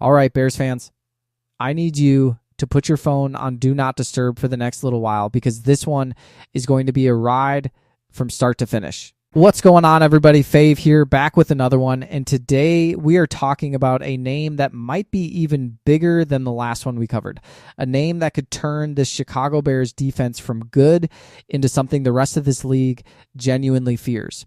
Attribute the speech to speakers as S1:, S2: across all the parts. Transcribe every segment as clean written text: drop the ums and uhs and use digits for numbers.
S1: All right, Bears fans, I need you to put your phone on Do Not Disturb for the next little while because this one is going to be a ride from start to finish. What's going on, everybody? Fave here, back with another one. And today we are talking about a name that might be even bigger than the last one we covered. A name that could turn the Chicago Bears defense from good into something the rest of this league genuinely fears.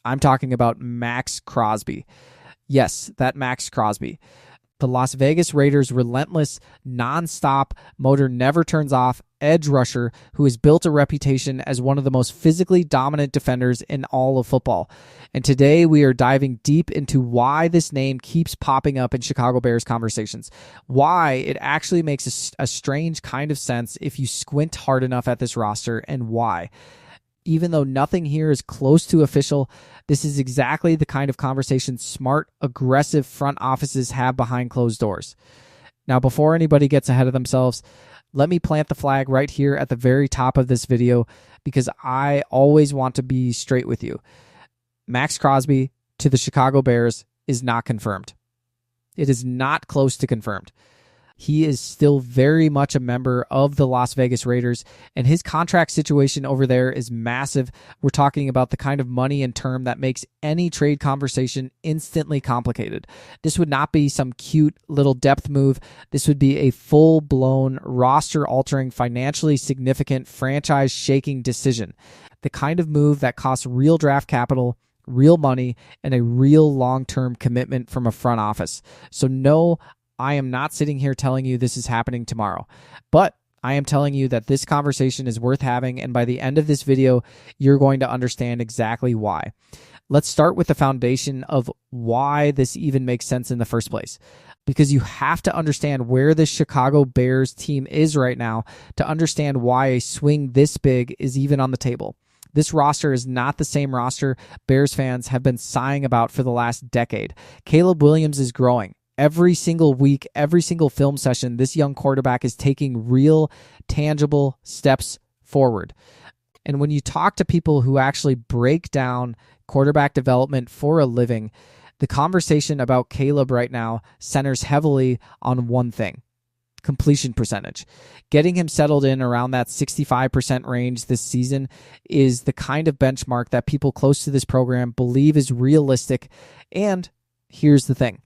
S1: I'm talking about Maxx Crosby. Yes, that Maxx Crosby. The Las Vegas Raiders' relentless, non-stop, motor never turns off edge rusher who has built a reputation as one of the most physically dominant defenders in all of football. And today we are diving deep into why this name keeps popping up in Chicago Bears conversations, why it actually makes a strange kind of sense if you squint hard enough at this roster, and why. Even though nothing here is close to official, this is exactly the kind of conversation smart, aggressive front offices have behind closed doors. Now, before anybody gets ahead of themselves, let me plant the flag right here at the very top of this video because I always want to be straight with you. Maxx Crosby to the Chicago Bears is not confirmed. It is not close to confirmed. He is still very much a member of the Las Vegas Raiders, and his contract situation over there is massive. We're talking about the kind of money and term that makes any trade conversation instantly complicated. This would not be some cute little depth move. This would be a full-blown, roster-altering, financially significant, franchise-shaking decision. The kind of move that costs real draft capital, real money, and a real long-term commitment from a front office. So no, I am not sitting here telling you this is happening tomorrow, but I am telling you that this conversation is worth having, and by the end of this video, you're going to understand exactly why. Let's start with the foundation of why this even makes sense in the first place, because you have to understand where the Chicago Bears team is right now to understand why a swing this big is even on the table. This roster is not the same roster Bears fans have been sighing about for the last decade. Caleb Williams is growing. Every single week, every single film session, this young quarterback is taking real, tangible steps forward. And when you talk to people who actually break down quarterback development for a living, the conversation about Caleb right now centers heavily on one thing: completion percentage. Getting him settled in around that 65% range this season is the kind of benchmark that people close to this program believe is realistic. And here's the thing: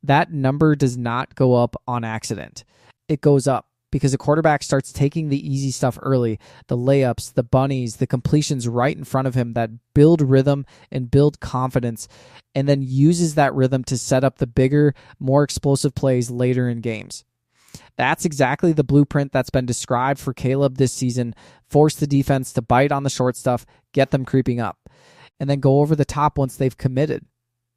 S1: that number does not go up on accident. It goes up because a quarterback starts taking the easy stuff early, the layups, the bunnies, the completions right in front of him that build rhythm and build confidence, and then uses that rhythm to set up the bigger, more explosive plays later in games. That's exactly the blueprint that's been described for Caleb this season. Force the defense to bite on the short stuff, get them creeping up, and then go over the top once they've committed.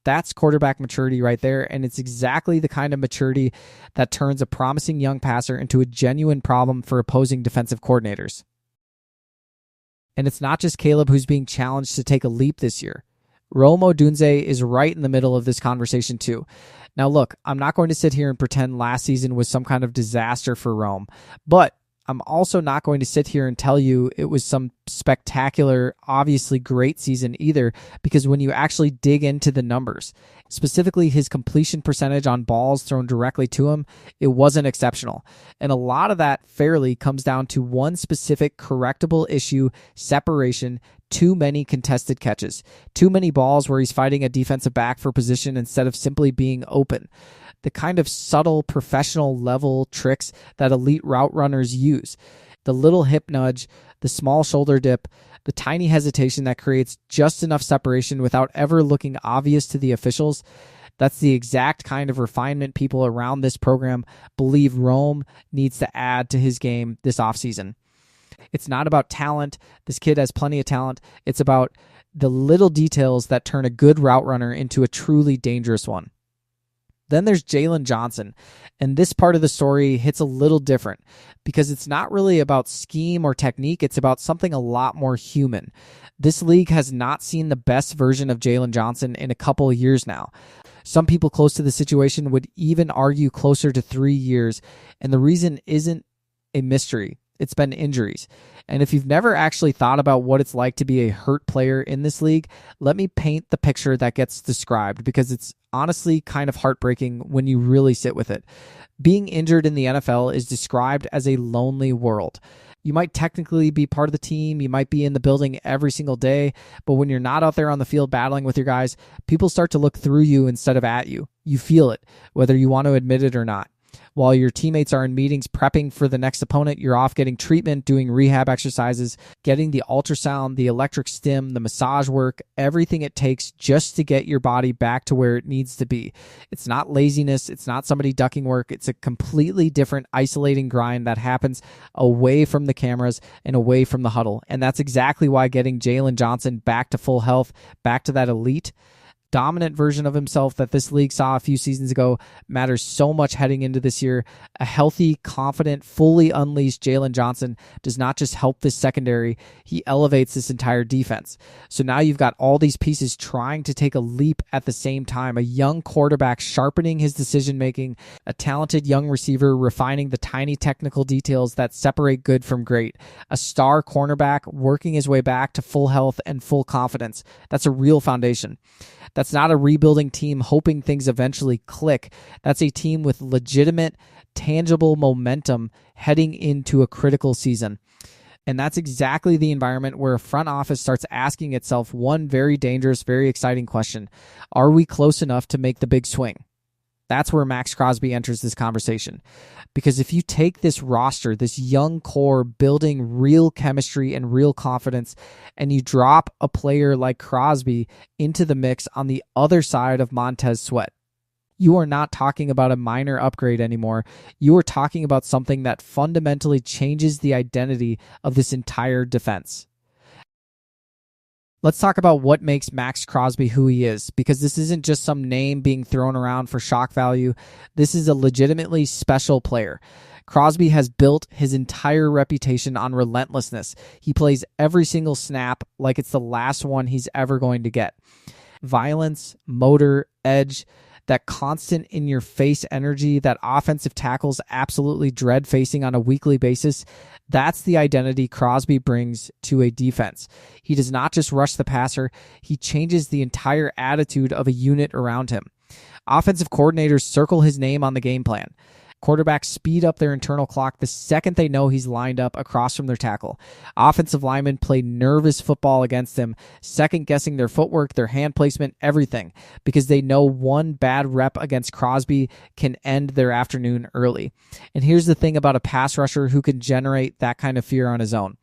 S1: That's quarterback maturity right there, and it's exactly the kind of maturity that turns a promising young passer into a genuine problem for opposing defensive coordinators. And it's not just Caleb who's being challenged to take a leap this year. Rome Odunze is right in the middle of this conversation too. Now look, I'm not going to sit here and pretend last season was some kind of disaster for Rome, but I'm also not going to sit here and tell you it was some spectacular, obviously great season either, because when you actually dig into the numbers, specifically his completion percentage on balls thrown directly to him, it wasn't exceptional. And a lot of that fairly comes down to one specific correctable issue: separation. Too many contested catches, too many balls where he's fighting a defensive back for position instead of simply being open. The kind of subtle professional level tricks that elite route runners use. The little hip nudge, the small shoulder dip, the tiny hesitation that creates just enough separation without ever looking obvious to the officials. That's the exact kind of refinement people around this program believe Rome needs to add to his game this offseason. It's not about talent. This kid has plenty of talent. It's about the little details that turn a good route runner into a truly dangerous one. Then there's Jalen Johnson, and this part of the story hits a little different because it's not really about scheme or technique. It's about something a lot more human. This league has not seen the best version of Jalen Johnson in a couple of years now. Some people close to the situation would even argue closer to 3 years, and the reason isn't a mystery. It's been injuries. And if you've never actually thought about what it's like to be a hurt player in this league, let me paint the picture that gets described, because it's honestly kind of heartbreaking when you really sit with it. Being injured in the NFL is described as a lonely world. You might technically be part of the team, you might be in the building every single day, but when you're not out there on the field battling with your guys, people start to look through you instead of at you. You feel it, whether you want to admit it or not. While your teammates are in meetings prepping for the next opponent, you're off getting treatment, doing rehab exercises, getting the ultrasound, the electric stim, the massage work, everything it takes just to get your body back to where it needs to be. It's not laziness. It's not somebody ducking work. It's a completely different isolating grind that happens away from the cameras and away from the huddle. And that's exactly why getting Jalen Johnson back to full health, back to that elite dominant version of himself that this league saw a few seasons ago matters so much heading into this year. A healthy, confident, fully unleashed Jalen Johnson does not just help this secondary, he elevates this entire defense. So now you've got all these pieces trying to take a leap at the same time. A young quarterback sharpening his decision making, a talented young receiver refining the tiny technical details that separate good from great, a star cornerback working his way back to full health and full confidence. That's a real foundation. That's not a rebuilding team hoping things eventually click. That's a team with legitimate, tangible momentum heading into a critical season. And that's exactly the environment where a front office starts asking itself one very dangerous, very exciting question. Are we close enough to make the big swing? That's where Maxx Crosby enters this conversation. Because if you take this roster, this young core building real chemistry and real confidence, and you drop a player like Crosby into the mix on the other side of Montez Sweat, you are not talking about a minor upgrade anymore. You are talking about something that fundamentally changes the identity of this entire defense. Let's talk about what makes Maxx Crosby who he is, because this isn't just some name being thrown around for shock value. This is a legitimately special player. Crosby has built his entire reputation on relentlessness. He plays every single snap like it's the last one he's ever going to get. Violence, motor, edge, that constant in-your-face energy that offensive tackles absolutely dread facing on a weekly basis, that's the identity Crosby brings to a defense. He does not just rush the passer, he changes the entire attitude of a unit around him. Offensive coordinators circle his name on the game plan. Quarterbacks speed up their internal clock the second they know he's lined up across from their tackle. Offensive linemen play nervous football against him, second-guessing their footwork, their hand placement, everything, because they know one bad rep against Crosby can end their afternoon early. And here's the thing about a pass rusher who can generate that kind of fear on his own.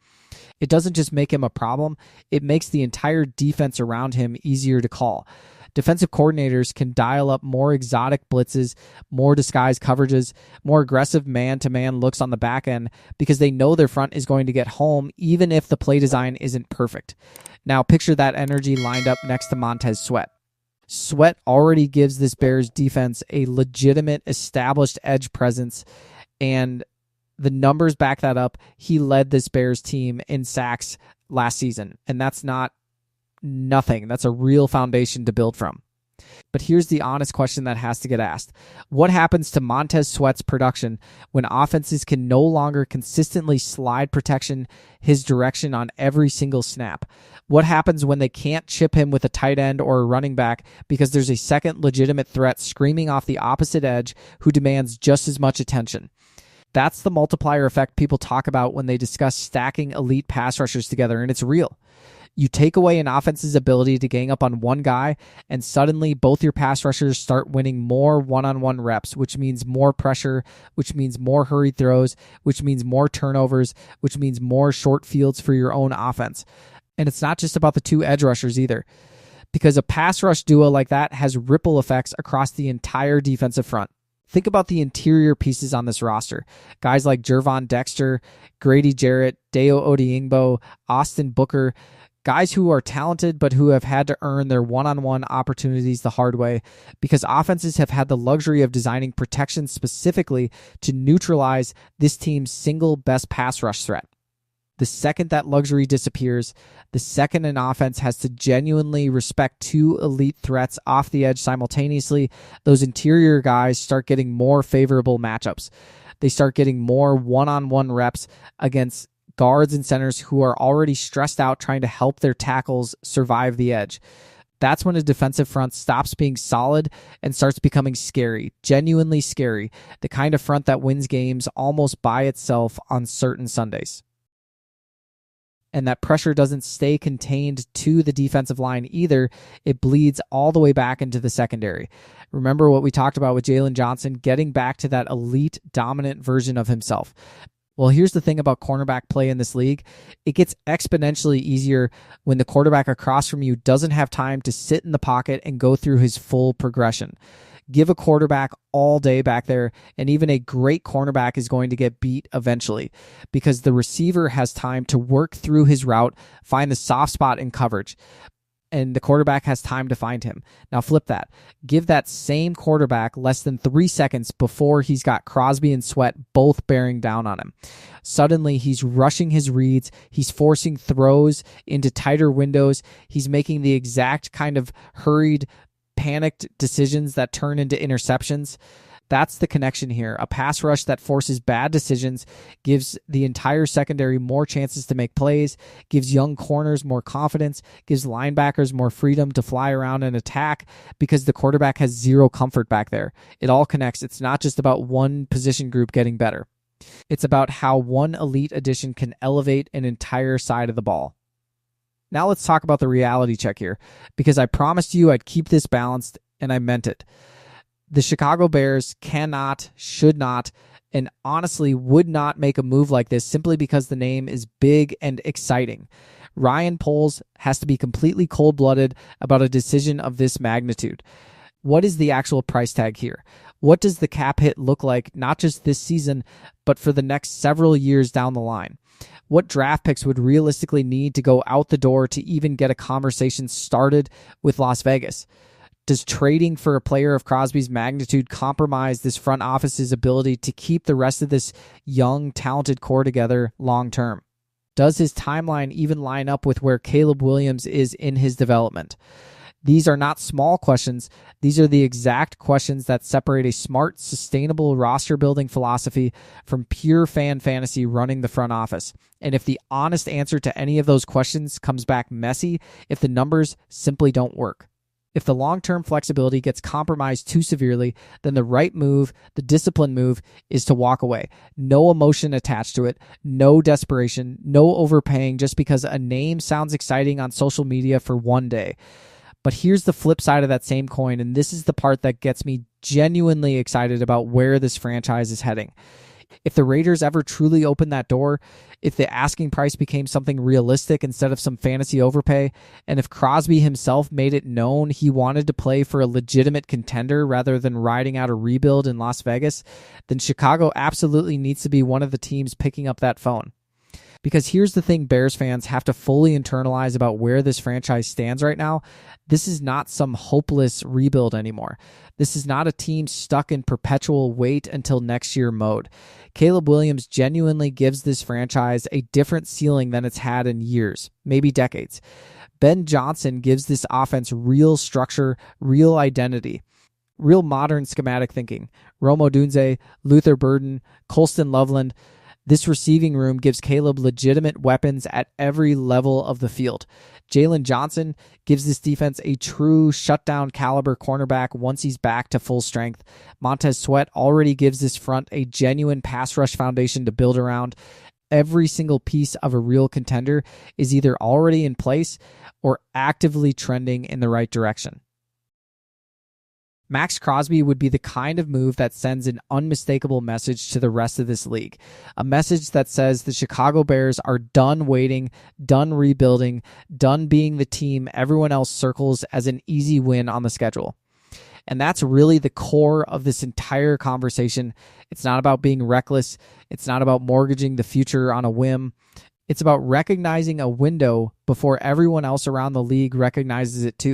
S1: It doesn't just make him a problem, it makes the entire defense around him easier to call. Defensive coordinators can dial up more exotic blitzes, more disguised coverages, more aggressive man-to-man looks on the back end because they know their front is going to get home even if the play design isn't perfect. Now picture that energy lined up next to Montez Sweat. Sweat already gives this Bears defense a legitimate established edge presence, and the numbers back that up. He led this Bears team in sacks last season, and that's not nothing. That's a real foundation to build from. But here's the honest question that has to get asked. What happens to Montez Sweat's production when offenses can no longer consistently slide protection his direction on every single snap? What happens when they can't chip him with a tight end or a running back because there's a second legitimate threat screaming off the opposite edge who demands just as much attention? That's the multiplier effect people talk about when they discuss stacking elite pass rushers together, and it's real. You take away an offense's ability to gang up on one guy, and suddenly both your pass rushers start winning more one-on-one reps, which means more pressure, which means more hurried throws, which means more turnovers, which means more short fields for your own offense. And it's not just about the two edge rushers either, because a pass rush duo like that has ripple effects across the entire defensive front. Think about the interior pieces on this roster. Guys like Jervon Dexter, Grady Jarrett, Deo Odiingbo, Austin Booker, guys who are talented but who have had to earn their one-on-one opportunities the hard way because offenses have had the luxury of designing protection specifically to neutralize this team's single best pass rush threat. The second that luxury disappears, the second an offense has to genuinely respect two elite threats off the edge simultaneously, those interior guys start getting more favorable matchups. They start getting more one-on-one reps against guards and centers who are already stressed out trying to help their tackles survive the edge. That's when a defensive front stops being solid and starts becoming scary, genuinely scary, the kind of front that wins games almost by itself on certain Sundays. And that pressure doesn't stay contained to the defensive line either. It bleeds all the way back into the secondary. Remember what we talked about with Jalen Johnson, getting back to that elite, dominant version of himself. Well, here's the thing about cornerback play in this league. It gets exponentially easier when the quarterback across from you doesn't have time to sit in the pocket and go through his full progression. Give a quarterback all day back there, and even a great cornerback is going to get beat eventually because the receiver has time to work through his route, find the soft spot in coverage, and the quarterback has time to find him. Now flip that. Give that same quarterback less than 3 seconds before he's got Crosby and Sweat both bearing down on him. Suddenly, he's rushing his reads. He's forcing throws into tighter windows. He's making the exact kind of hurried, panicked decisions that turn into interceptions. That's the connection here. A pass rush that forces bad decisions, gives the entire secondary more chances to make plays, gives young corners more confidence, gives linebackers more freedom to fly around and attack because the quarterback has zero comfort back there. It all connects. It's not just about one position group getting better. It's about how one elite addition can elevate an entire side of the ball. Now let's talk about the reality check here, because I promised you I'd keep this balanced, and I meant it. The Chicago Bears cannot, should not, and honestly would not make a move like this simply because the name is big and exciting. Ryan Poles has to be completely cold-blooded about a decision of this magnitude. What is the actual price tag here? What does the cap hit look like, not just this season, but for the next several years down the line? What draft picks would realistically need to go out the door to even get a conversation started with Las Vegas? Does trading for a player of Crosby's magnitude compromise this front office's ability to keep the rest of this young, talented core together long term? Does his timeline even line up with where Caleb Williams is in his development? These are not small questions. These are the exact questions that separate a smart, sustainable roster-building philosophy from pure fan fantasy running the front office. And if the honest answer to any of those questions comes back messy, if the numbers simply don't work, if the long-term flexibility gets compromised too severely, then the right move, the disciplined move, is to walk away. No emotion attached to it, no desperation, no overpaying just because a name sounds exciting on social media for one day. But here's the flip side of that same coin, and this is the part that gets me genuinely excited about where this franchise is heading. If the Raiders ever truly opened that door, if the asking price became something realistic instead of some fantasy overpay, and if Crosby himself made it known he wanted to play for a legitimate contender rather than riding out a rebuild in Las Vegas, then Chicago absolutely needs to be one of the teams picking up that phone. Because here's the thing Bears fans have to fully internalize about where this franchise stands right now. This is not some hopeless rebuild anymore. This is not a team stuck in perpetual wait until next year mode. Caleb Williams genuinely gives this franchise a different ceiling than it's had in years, maybe decades. Ben Johnson gives this offense real structure, real identity, real modern schematic thinking. Rome Odunze, Luther Burden, Colston Loveland. This receiving room gives Caleb legitimate weapons at every level of the field. Jalen Johnson gives this defense a true shutdown caliber cornerback once he's back to full strength. Montez Sweat already gives this front a genuine pass rush foundation to build around. Every single piece of a real contender is either already in place or actively trending in the right direction. Maxx Crosby would be the kind of move that sends an unmistakable message to the rest of this league. A message that says the Chicago Bears are done waiting, done rebuilding, done being the team everyone else circles as an easy win on the schedule. And that's really the core of this entire conversation. It's not about being reckless. It's not about mortgaging the future on a whim. It's about recognizing a window before everyone else around the league recognizes it too.